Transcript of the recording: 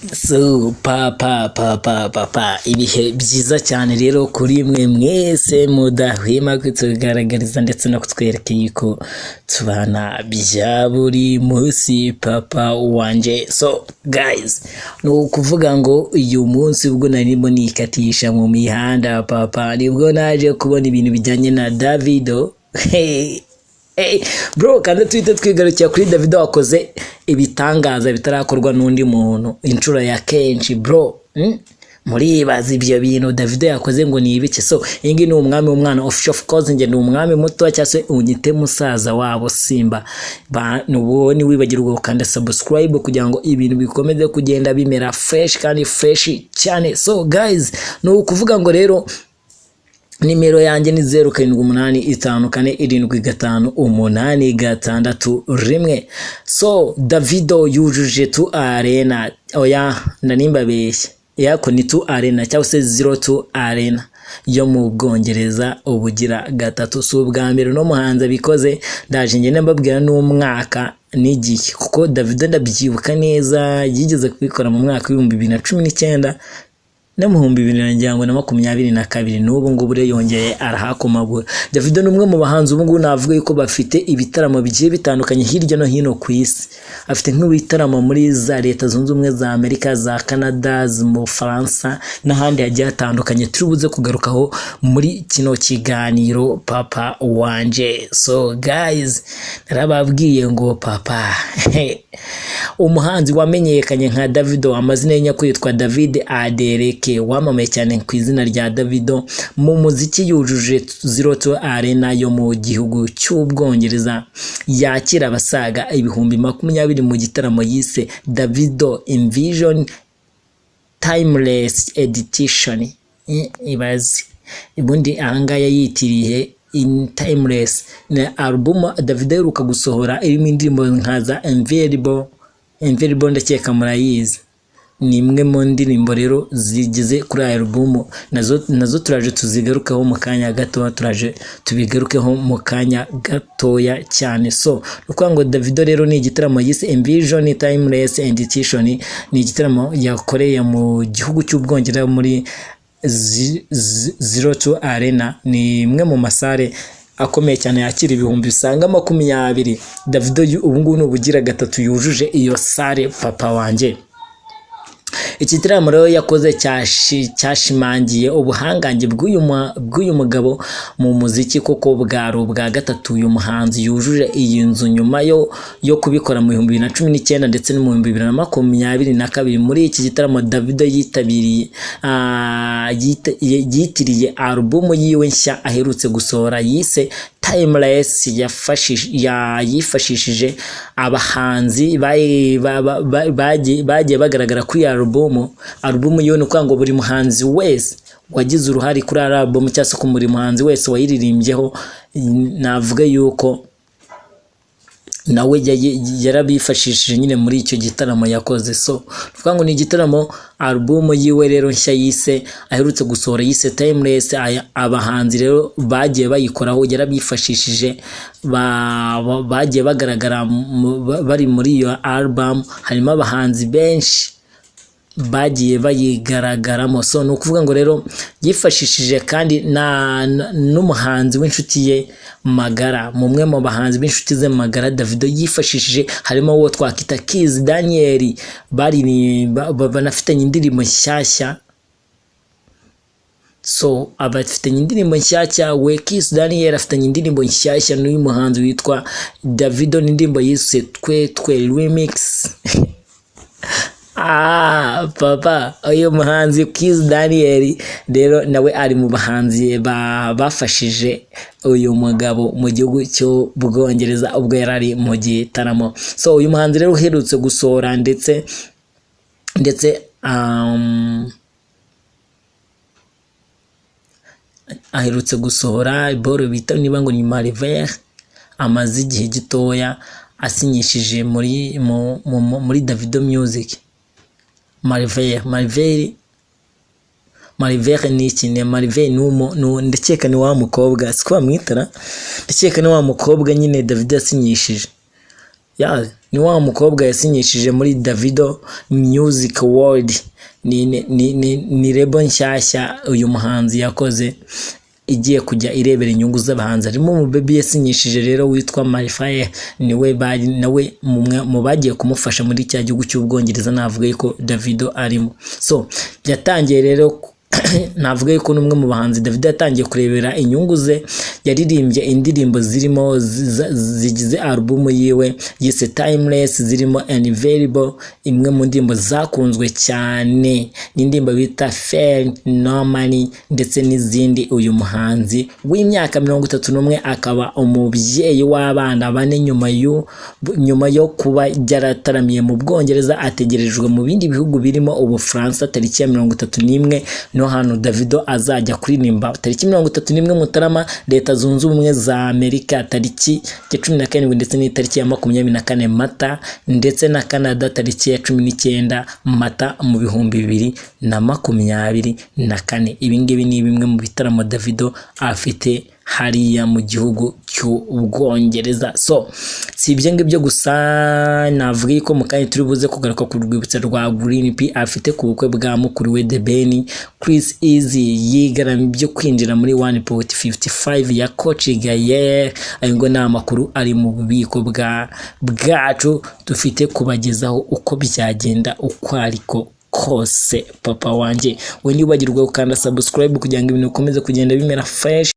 So papa ibihe byiza cyane rero kuri mwe mwese mudahwema kutugaragariza ndetse no kutwereka yuko tubana bya buri munsi papa wanje. So guys, no kuvuga ngo uyu munsi ubwo narimo nikatisha mu mihanda papa nibwo naje kubona ibintu bijyanye na Davido. Hey bro, kandi twite twigarukira kuri Davido akoze ibitangaza bitarakorwa n'undi muntu inshuro ya kenshi bro. Muribaza ibyo bintu Davido yakoze ngo ni ibiki? So ingi ni umwami w'umwana of course nge ni umwami muto cyase unyite musaza wabo Simba nubo ni wibagirwa ukanda subscribe kugira ngo ibintu bikomeze kugenda bimera fresh kandi fresh cyane. So guys, no kuvuga ngo rero nimero yanjye ni 0785745861. So Davido yujuje tu arena, oya ndanimba beshya yako ni tu arena cyangwa se 02 arena yo mu Bwongereza ubugira gatatu. So ubwa mbere no muhanza bikoze ndaje ngene mbabwira n'umwaka n'igihe, kuko Davido ndabyibuka neza yigeze kubikora mu mwaka wa 2019 na muhumbi 2022 n'ubu ngubu rero yongeye arahakomagura. Davido numwe mu bahanzi ubu ngubu navuga yuko bafite ibitaramo bigiye bitandukanye hirya no hino ku isi. Afite nk'ibitaramo muri za Leta Zunze Ubumwe za Amerika, za Canada, mu France n'ahandi hagiye hatandukanye turubuze kugarukaho muri kino kiganiro papa wanje. So guys, narababwiye ngo papa umuhanzi wamenyekanye nka Davido, amazina ye nyakuri yitwa David Adeleke, wamamaye cyane ku izina rya Davido mu muziki, yujuje 02 arena yo mu gihugu cy'Ubwongereza, yakira abasaga 20,000 mu gitaramo yise Davido Invision Timeless Edition. Ibazi ibundi ahangaya yitiriye in Timeless na album Davido iruka gusohora irimo indirimbo nkaza Invisible ndakeka murayizi. Ni imwe mu ndirimbo rero zigize kuri album, nazo turaje tuzigarukaho mu kanya gato, turaje tubigarukeho mu kanya gatoya cyane. So nuko ngo Davido rero ni igitaramo yise Envision Timeless Edition, ni igitaramo yakoreye mu gihugu cy'Ubwongereza muri 02 arena. Ni imwe mu masare akomeye cyane yakira ibihumbi bisanga 20. Davido ubu ngubu n'ubugira gatatu yujuje iyo sare papa wanje. Iki gitaramo rero yakoze cyashimangiye ubuhangange bw'uyu mugabo mu muziki, koko bwari ubwa gatatu uyu muhanzi yujuje iyi nzu nyuma yo kubikora mu 2019 ndetse no mu 2022. Muri iki gitaramo Davido yitiriye album yiwe nshya aherutse gusohora yise Timeless, yifashishije abahanzi bagiye bagaragara kuri album yo. Ni ukwanga buri muhanzi wese wagize uruhari kuri album cyangwa ko muri muhanzi wese wayiririmbyeho navuga yuko nawe yarabifashishije nyine muri icyo gitaramo yakoze. So tuvuga ngo ni igitaramo album yiwe rero nshya yise aherutse gusohora yise Timeless. Abahanzi rero bagiye bayikoraho yarabifashishije, bagiye bagaragara bari muri iyo album. Harimo abahanzi benshi bagiye bayigaragaramo. So no kuvuga ngo rero yifashishije kandi n'umuhanzi w'inshuti ye magara, mumwe mu bahanzi b'inshuti ze magara Davido yifashishije harimo uwo twakita Kiz Daniel, banafitanye indirimbo nshyashya. So abafitanye indirimbo nshyashya, we Kiz Daniel afitanye indirimbo nshyashya n'uyu muhanzi witwa Davido, n'indirimbo yise twe remix. Papa uyu muhanzi Kiz Daniel rero nawe ari mu bahanzi bafashije uyu mugabo mu gihugu cy'Ubwongereza ubwo yarari mu gitaramo. So uyu muhanzi rero uherutse gusohora ndetse aherutse gusohora boro bita niba ngo ni Mariver, amaze igihe gitoya asinyishije muri Davido Music. Mariver ni ikine. Mariver ndakeka ni wa mukobwa siko bamwitara, ndakeka ni wa mukobwa nyine Davido asinyishije. ni wa mukobwa yasinyishije muri Davido Music World, ni rebo nshyashya uyu muhanzi yakoze igiye kujya irebera inyungu z'abahanzi. Harimo umubebi yasinyishije rero witwa Marifaya, nawe mu bagiye kumufasha muri cya gihugu cy'Ubwongereza, navuga ko Davido arimo. So byatangiye rero navuga ko n'umwe mu bahanzi Davido yatangiye kurebera inyungu ze, yaririmbye indirimbo zirimo zigize album yiwe yise Timeless, zirimo Unavailable, imwe mu ndirimbo zakunzwe cyane, n'indirimbo bita Fair No Money, ndetse n'izindi. Uyu muhanzi w'imyaka 31 akaba umubyeyi w'abana 4 nyuma yo kuba yarataramiye mu Bwongereza, ategerejwe mu bindi bihugu birimo Ubufaransa tariki ya 31 no hano Davido azajya kuririmba tariki 31 Mutarama Leta Zunze Ubumwe za Amerika, tariki ya 17 ndetse n'itariki ya 24 Mata, ndetse na Canada tariki ya 19 Mata mu 2024. Ibi ngibi ni bimwe mu bitaramo Davido afite hariya mu gihugu cy'Ubwongereza. So si ibyo ngibyo gusa, navuga ko mu kanya turi buze kugaruka ku rwibutso rwa Green P afite ku bukwe bwa mukuru we The Ben. Chris Easy yigarama ibyo kwinjira muri 1.55 ya coaching ye. Ayo ngo ni amakuru ari mu bubiko bwacu dufite kubagezaho uko byagenda uko ariko kose. Papa wanje we nibagirwe ukanda subscribe kugira ngo ibintu bikomeze kugenda bimera fresh.